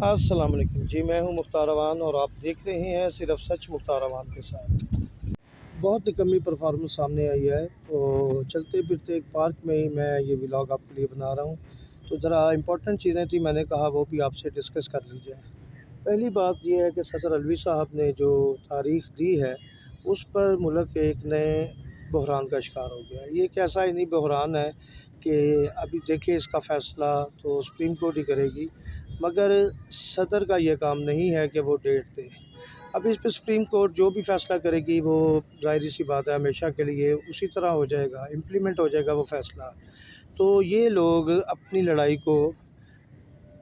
अस्सलाम वालेकुम जी, मैं हूं मुख्तार अवान और आप देख रहे हैं सिर्फ सच मुख्तार अवान के साथ। बहुत निकम्मी परफॉर्मेंस सामने आई है, तो चलते फिरते एक पार्क में ही मैं ये व्लॉग आपके लिए बना रहा हूं। तो ज़रा इम्पोर्टेंट चीज़ें थी, मैंने कहा वो भी आपसे डिस्कस कर ली जाए। पहली बात ये है कि सदर अलवी साहब ने जो तारीख दी है उस पर मुल्क एक नए बहरान का शिकार हो गया। ये एक ऐसा ही नहीं बहरान है कि अभी देखिए इसका फ़ैसला तो सुप्रीम कोर्ट ही करेगी, मगर सदर का ये काम नहीं है कि वो डेट दे। अब इस पे सुप्रीम कोर्ट जो भी फ़ैसला करेगी वो ज़ाहिर सी बात है हमेशा के लिए उसी तरह हो जाएगा, इम्प्लीमेंट हो जाएगा वो फ़ैसला। तो ये लोग अपनी लड़ाई को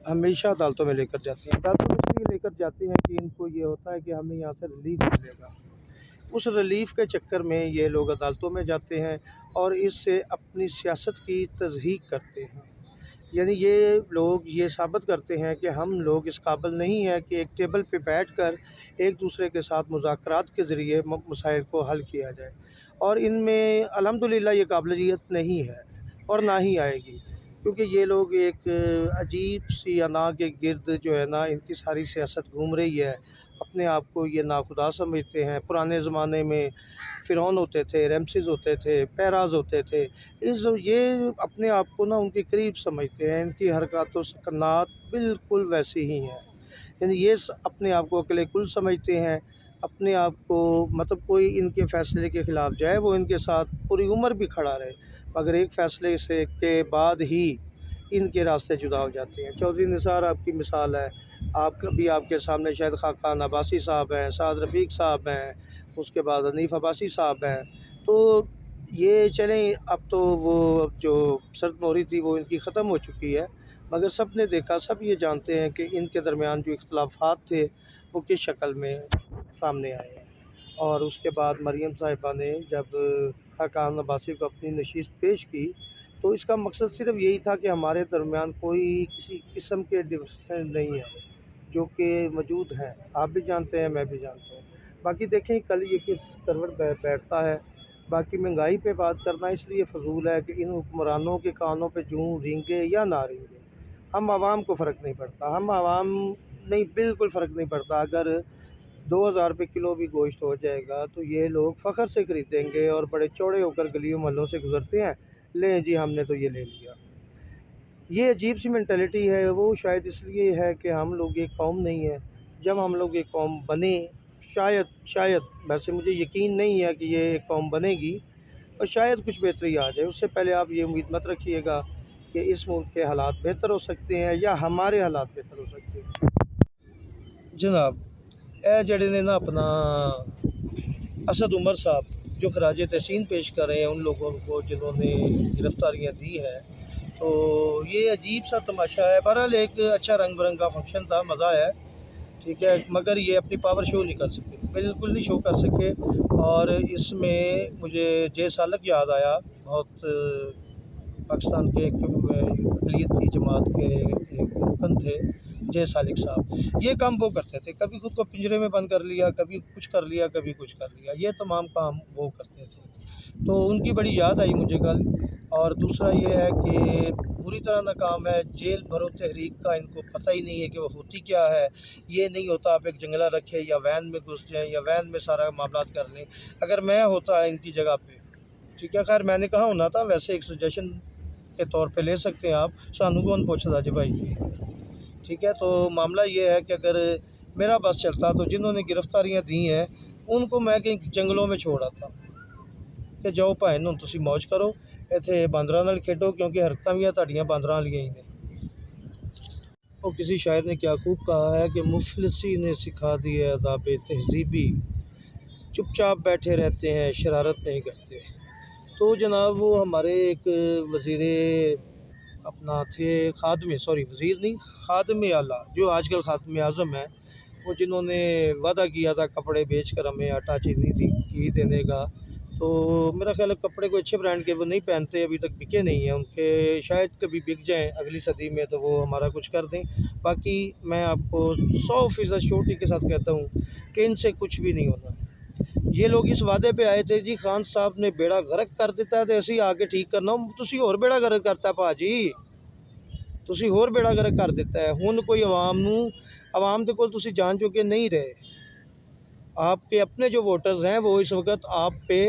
हमेशा अदालतों में लेकर जाते हैं। अदालतों में इसलिए लेकर जाते हैं कि इनको ये होता है कि हमें यहाँ से रिलीफ मिलेगा। उस रिलीफ के चक्कर में ये लोग अदालतों में जाते हैं और इससे अपनी सियासत की तज़हीक करते हैं। यानी ये लोग ये साबित करते हैं कि हम लोग इस काबिल नहीं हैं कि एक टेबल पे बैठकर एक दूसरे के साथ मुज़ाकरात के ज़रिए मसाइल को हल किया जाए, और इनमें अल्हम्दुलिल्लाह ये काबिलियत नहीं है और ना ही आएगी, क्योंकि ये लोग एक अजीब सी अना के गिर्द जो है ना इनकी सारी सियासत घूम रही है। अपने आप को ये नाखुदा समझते हैं। पुराने ज़माने में फ़िरौन होते थे, रमसेस होते थे, पैराज़ होते थे। ये अपने आप को ना उनके करीब समझते हैं। इनकी हरकत व सकनात बिल्कुल वैसी ही हैं। यानी ये अपने आप को अकेले कुल समझते हैं। अपने आप को मतलब कोई इनके फ़ैसले के ख़िलाफ़ जाए वो इनके साथ पूरी उम्र भी खड़ा रहे, मगर एक फ़ैसले से के बाद ही इनके रास्ते जुदा हो जाते हैं। चौधरी निसार आपकी मिसाल है। आपके सामने शायद खाकान अब्बासी साहब हैं, साद रफ़ीक साहब हैं, उसके बाद हनीफ़ अब्बासी साहब हैं। तो ये चलें, अब तो वो जो शर्त मोहरी थी वो इनकी ख़त्म हो चुकी है, मगर सब ने देखा, सब ये जानते हैं कि इनके दरमियान जो इख्तलाफात थे वो किस शक्ल में सामने आए हैं। और उसके बाद मरीम साहिबा ने जब खाकान अब्बासी को अपनी नशीस्त पेश की, तो इसका मकसद सिर्फ़ यही था कि हमारे दरमियान कोई किसी किस्म के डिफरेंस नहीं है, जो कि मौजूद हैं। आप भी जानते हैं, मैं भी जानता हूँ। बाकी देखें कल ये किस करवट बैठता है। बाकी महंगाई पे बात करना इसलिए फ़जूल है कि इन हुक्मरानों के कानों पे जूं रेंगे या ना रेंगे, हम आवाम को फ़र्क नहीं पड़ता। हम आवाम नहीं, बिल्कुल फ़र्क नहीं पड़ता। अगर 2000 रुपये किलो भी गोश्त हो जाएगा तो ये लोग फ़ख्र से ख़रीदेंगे और बड़े चौड़े होकर गलियों मोहल्लों से गुज़रते हैं, लें जी हमने तो ये ले लिया। ये अजीब सी मेंटालिटी है। वो शायद इसलिए है कि हम लोग एक कौम नहीं है। जब हम लोग एक कौम बने, शायद वैसे मुझे यकीन नहीं है कि ये एक कौम बनेगी, और शायद कुछ बेहतरी आ जाए। उससे पहले आप ये उम्मीद मत रखिएगा कि इस मुल्क के हालात बेहतर हो सकते हैं या हमारे हालात बेहतर हो सकते हैं। जनाब ए जड़े ने ना अपना असद उमर साहब जो खराज तहसीन पेश कर रहे हैं उन लोगों को जिन्होंने गिरफ्तारियाँ दी है, तो ये अजीब सा तमाशा है। बहरहाल एक अच्छा रंग बिरंगा फंक्शन था, मज़ा आया, ठीक है, मगर ये अपनी पावर शो नहीं कर सके, बिल्कुल नहीं शो कर सके। और इसमें मुझे जे सालक याद आया, बहुत पाकिस्तान के एक अक़लियती जमात के एक रुकन थे जे सालिक साहब। ये काम वो करते थे, कभी खुद को पिंजरे में बंद कर लिया, कभी कुछ कर लिया, कभी कुछ कर लिया, ये तमाम काम वो करते थे। तो उनकी बड़ी याद आई मुझे कल। और दूसरा ये है कि पूरी तरह नाकाम है। जेल भरो तहरीक का इनको पता ही नहीं है कि वो होती क्या है। ये नहीं होता आप एक जंगला रखें या वैन में घुस जाएँ या वैन में सारा मामला कर लें। अगर मैं होता इनकी जगह पे, ठीक है, खैर मैंने कहा होना था, वैसे एक सजेशन के तौर पे ले सकते हैं आप, सानू कौन पूछता जी भाई जी, ठीक है। तो मामला ये है कि अगर मेरा बस चलता तो जिन्होंने गिरफ्तारियाँ दी हैं उनको मैं कहीं जंगलों में छोड़ आता कि जाओ भाई हुण तुसीं मौज करो, इत्थे बांदरां नाल खेडो, क्योंकि हरकतां भी तुहाडीआं बांदरां वालियां ही ने। और किसी शायर ने क्या खूब कहा है कि मुफलिसी ने सिखा दी है अदाब तहजीबी, चुपचाप बैठे रहते हैं, शरारत नहीं करते। तो जनाब वो हमारे एक वज़ीर अपना थे, वज़ीर नहीं, खादिम आला, जो आजकल खादिम आज़म है, वो जिन्होंने वादा किया था कपड़े बेचकर हमें आटा चीनी घी देने का। तो मेरा ख्याल है कपड़े कोई अच्छे ब्रांड के वो नहीं पहनते, अभी तक बिके नहीं हैं उनके, शायद कभी बिक जाएँ अगली सदी में तो वो हमारा कुछ कर दें। बाकी मैं आपको 100% श्योरिटी के साथ कहता हूँ कि इनसे कुछ भी नहीं होना। ये लोग इस वादे पे आए थे जी खान साहब ने बेड़ा गर्क कर दिता है तो ऐसे ही आके ठीक करना, तुसी होर बेड़ा गर्क करता भाजी, तुसी होर बेड़ा गर्क कर दिता है। हुण कोई आवाम नूं عوام دے کول تسی جان چکے نہیں رہے. آپ کے اپنے جو ووٹرز ہیں وہ اس وقت آپ پہ،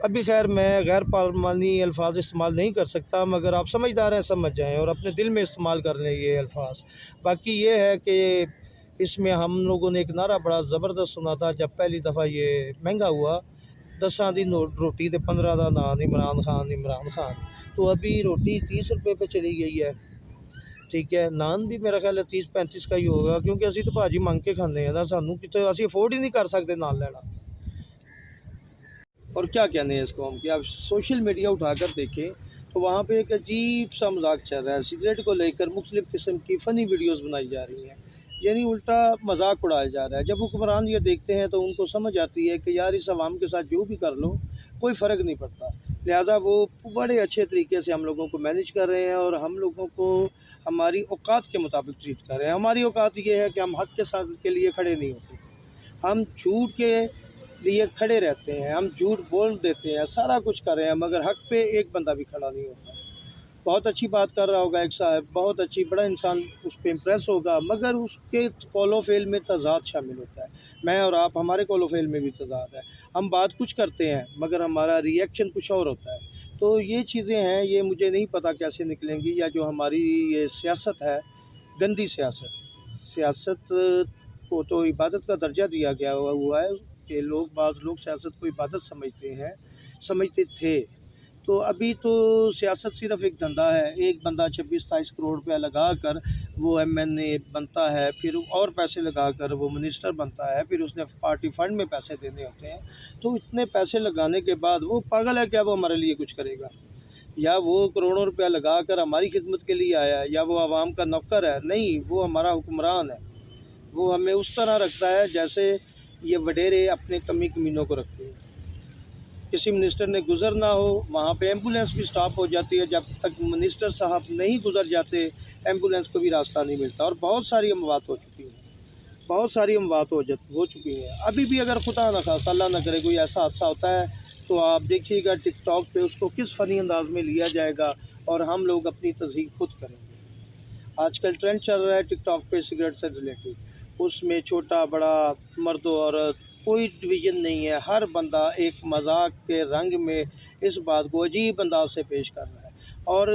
ابھی خیر میں غیر پارلیمانی الفاظ استعمال نہیں کر سکتا، مگر آپ سمجھدار ہیں سمجھ جائیں اور اپنے دل میں استعمال کر لیں یہ الفاظ. باقی یہ ہے کہ اس میں ہم لوگوں نے ایک نعرہ بڑا زبردست سنا تھا جب پہلی دفعہ یہ مہنگا ہوا، 10 دی روٹی تے 15 دا نان، عمران خان عمران خان. تو ابھی روٹی 30 روپے پہ چلی گئی ہے، ٹھیک ہے. نان بھی میرا خیال ہے 30-35 کا ہی ہوگا، کیونکہ اسی تو بھاجی منگ کے کھانے ہیں نا، سانوں کتنے اسی افورڈ ہی نہیں کر سکتے نان لینا. اور کیا کہنے ہیں اس قوم کی، آپ سوشل میڈیا اٹھا کر دیکھیں تو وہاں پہ ایک عجیب سا مذاق چل رہا ہے. سگریٹ کو لے کر مختلف قسم کی فنی ویڈیوز بنائی جا رہی ہیں، یعنی الٹا مذاق اڑایا جا رہا ہے. جب حکمران یہ دیکھتے ہیں تو ان کو سمجھ آتی ہے کہ یار اس عوام کے ساتھ جو بھی کر لو کوئی فرق نہیں پڑتا، لہٰذا وہ بڑے اچھے طریقے سے ہم لوگوں کو مینیج کر رہے ہیں اور ہم لوگوں کو ہماری اوقات کے مطابق ٹریٹ کر رہے ہیں. ہماری اوقات یہ ہے کہ ہم حق کے ساتھ کے لیے کھڑے نہیں ہوتے، ہم جھوٹ کے لیے کھڑے رہتے ہیں، ہم جھوٹ بول دیتے ہیں، سارا کچھ کر رہے ہیں، مگر حق پہ ایک بندہ بھی کھڑا نہیں ہوتا. بہت اچھی بات کر رہا ہوگا ایک صاحب، بہت اچھی، بڑا انسان اس پہ امپریس ہوگا، مگر اس کے قول و فعل میں تضاد شامل ہوتا ہے. میں اور آپ، ہمارے قول و فعل میں بھی تضاد ہے، ہم بات کچھ کرتے ہیں مگر ہمارا ری ایکشن کچھ اور ہوتا ہے. تو یہ چیزیں ہیں، یہ مجھے نہیں پتہ کیسے نکلیں گی. یا جو ہماری یہ سیاست ہے، گندی سیاست کو تو عبادت کا درجہ دیا گیا ہوا ہے کہ بعض لوگ سیاست کو عبادت سمجھتے تھے. تو ابھی تو سیاست صرف ایک دھندا ہے، ایک بندہ 26-27 کروڑ روپیہ لگا کر وہ MNA بنتا ہے، پھر اور پیسے لگا کر وہ منسٹر بنتا ہے، پھر اس نے پارٹی فنڈ میں پیسے دینے ہوتے ہیں. تو اتنے پیسے لگانے کے بعد وہ پاگل ہے کیا وہ ہمارے لیے کچھ کرے گا؟ یا وہ کروڑوں روپیہ لگا کر ہماری خدمت کے لیے آیا ہے؟ یا وہ عوام کا نوکر ہے؟ نہیں، وہ ہمارا حکمران ہے. وہ ہمیں اس طرح رکھتا ہے جیسے یہ وڈیرے اپنے کمینوں کو رکھتے ہیں. کسی منسٹر نے گزرنا ہو، وہاں پہ ایمبولینس بھی سٹاپ ہو جاتی ہے، جب تک منسٹر صاحب نہیں گزر جاتے ایمبولینس کو بھی راستہ نہیں ملتا. اور بہت ساری اموات ہو چکی ہیں. ابھی بھی اگر خدا نخواستہ اللہ نہ کرے کوئی ایسا حادثہ ہوتا ہے تو آپ دیکھیے گا ٹک ٹاک پہ اس کو کس فنی انداز میں لیا جائے گا اور ہم لوگ اپنی تصدیق خود کریں گے. آج کل ٹرینڈ چل رہا ہے ٹک ٹاک پہ سگریٹ سے ریلیٹڈ، اس میں چھوٹا بڑا، مرد و عورت کوئی ڈویژن نہیں ہے، ہر بندہ ایک مذاق کے رنگ میں اس بات کو عجیب انداز سے پیش کر رہا ہے اور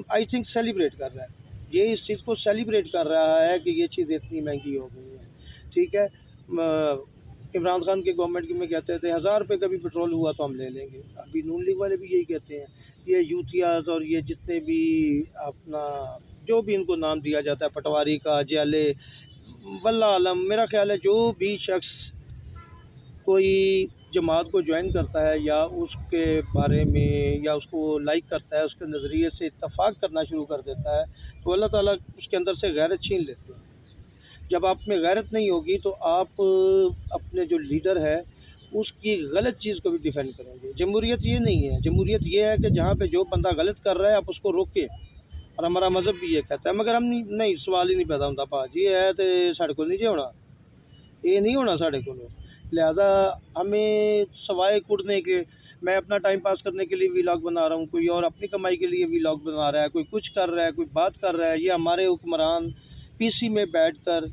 آئی تھنک سیلیبریٹ کر رہا ہے. یہ اس چیز کو سیلیبریٹ کر رہا ہے کہ یہ چیز اتنی مہنگی ہو گئی ہے. ٹھیک ہے، عمران خان کے گورنمنٹ میں کہتے تھے 1000 روپے کا بھی پیٹرول ہوا تو ہم لے لیں گے. ابھی نون لیگ والے بھی یہی کہتے ہیں. یہ یوتھیاز اور یہ جتنے بھی اپنا جو بھی ان کو نام دیا جاتا ہے، پٹواری کا، جیلے، واللہ عالم، میرا خیال ہے جو بھی شخص کوئی جماعت کو جوائن کرتا ہے یا اس کے بارے میں یا اس کو لائک کرتا ہے، اس کے نظریے سے اتفاق کرنا شروع کر دیتا ہے، تو اللہ تعالیٰ اس کے اندر سے غیرت چھین لیتے ہیں. جب آپ میں غیرت نہیں ہوگی تو آپ اپنے جو لیڈر ہے اس کی غلط چیز کو بھی ڈیفینڈ کریں گے. جمہوریت یہ نہیں ہے. جمہوریت یہ ہے کہ جہاں پہ جو بندہ غلط کر رہا ہے آپ اس کو روکیں، اور ہمارا مذہب بھی یہ کہتا ہے. مگر ہم نہیں، سوال ہی نہیں پیدا ہوتا بھاجی ہے تو ساڑھے کو نہیں جی ہونا، یہ نہیں ہونا ساڑھے کو. لہذا ہمیں سوائے کڑنے کے، میں اپنا ٹائم پاس کرنے کے لیے ویلاگ بنا رہا ہوں، کوئی اور اپنی کمائی کے لیے ویلاگ بنا رہا ہے، کوئی کچھ کر رہا ہے، کوئی بات کر رہا ہے. یہ ہمارے حکمران PC میں بیٹھ کر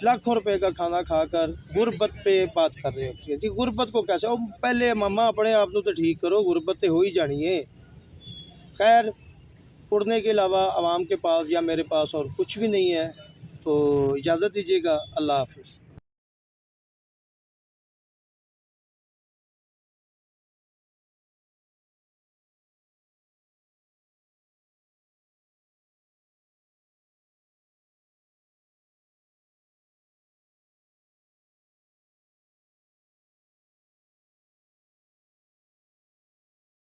لاکھوں روپے کا کھانا کھا کر غربت پہ بات کر رہے ہوتے ہیں. جی غربت کو کیسے، پہلے ماما اپنے آپ تو ٹھیک کرو، غربت تو ہو ہی جانی ہے. خیر، اڑنے کے علاوہ عوام کے پاس یا میرے پاس اور کچھ بھی نہیں ہے، تو اجازت دیجیے گا. اللہ حافظ.